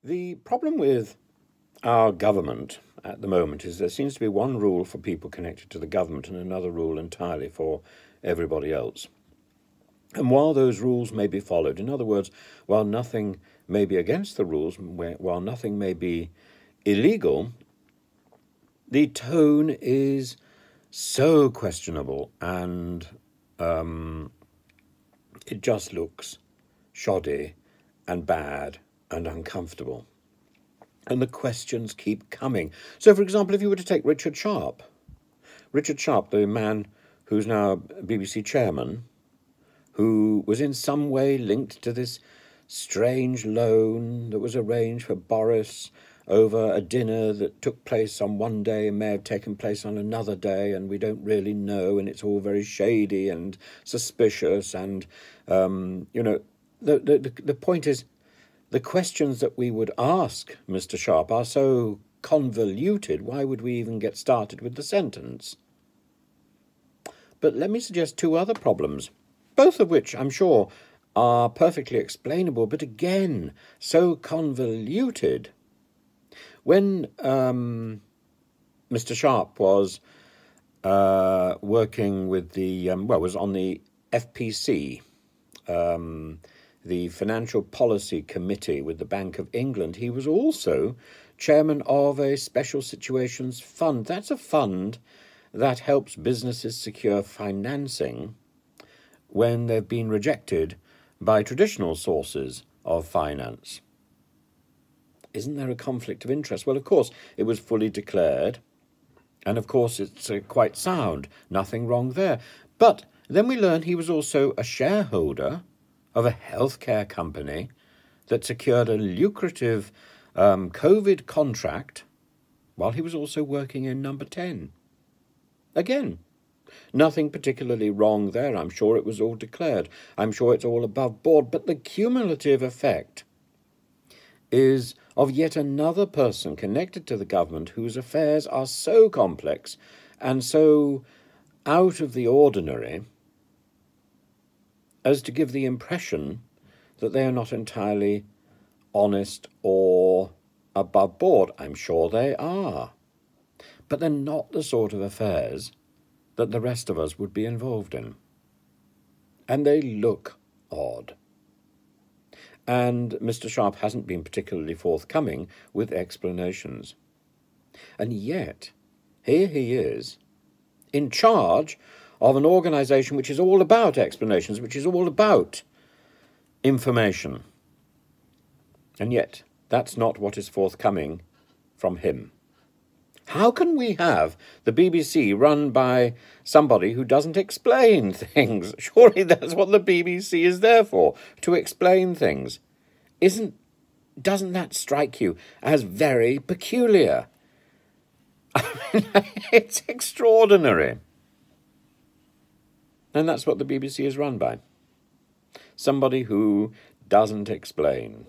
The problem with our government at the moment is there seems to be one rule for people connected to the government and another rule entirely for everybody else. And while those rules may be followed, in other words, while nothing may be against the rules, while nothing may be illegal, the tone is so questionable and it just looks shoddy and bad and uncomfortable. And the questions keep coming. So, for example, if you were to take Richard Sharp, the man who's now BBC chairman, who was in some way linked to this strange loan that was arranged for Boris over a dinner that took place on one day and may have taken place on another day, and we don't really know, and it's all very shady and suspicious. And, the point is, the questions that we would ask Mr. Sharp are so convoluted, why would we even get started with the sentence? But let me suggest two other problems, both of which I'm sure are perfectly explainable, but again, so convoluted. When Mr. Sharp was working with was on the FPC, the Financial Policy Committee with the Bank of England, he was also chairman of a Special Situations Fund. That's a fund that helps businesses secure financing when they've been rejected by traditional sources of finance. Isn't there a conflict of interest? Well, of course, it was fully declared, and of course it's quite sound. Nothing wrong there. But then we learn he was also a shareholder of a healthcare company that secured a lucrative COVID contract while he was also working in Number 10. Again, nothing particularly wrong there. I'm sure it was all declared. I'm sure it's all above board. But the cumulative effect is of yet another person connected to the government whose affairs are so complex and so out of the ordinary as to give the impression that they are not entirely honest or above board. I'm sure they are. But they're not the sort of affairs that the rest of us would be involved in. And they look odd. And Mr. Sharp hasn't been particularly forthcoming with explanations. And yet, here he is, in charge of an organisation which is all about explanations, which is all about information. And yet, that's not what is forthcoming from him. How can we have the BBC run by somebody who doesn't explain things? Surely that's what the BBC is there for, to explain things. Doesn't that strike you as very peculiar? I mean, it's extraordinary. And that's what the BBC is run by. Somebody who doesn't explain.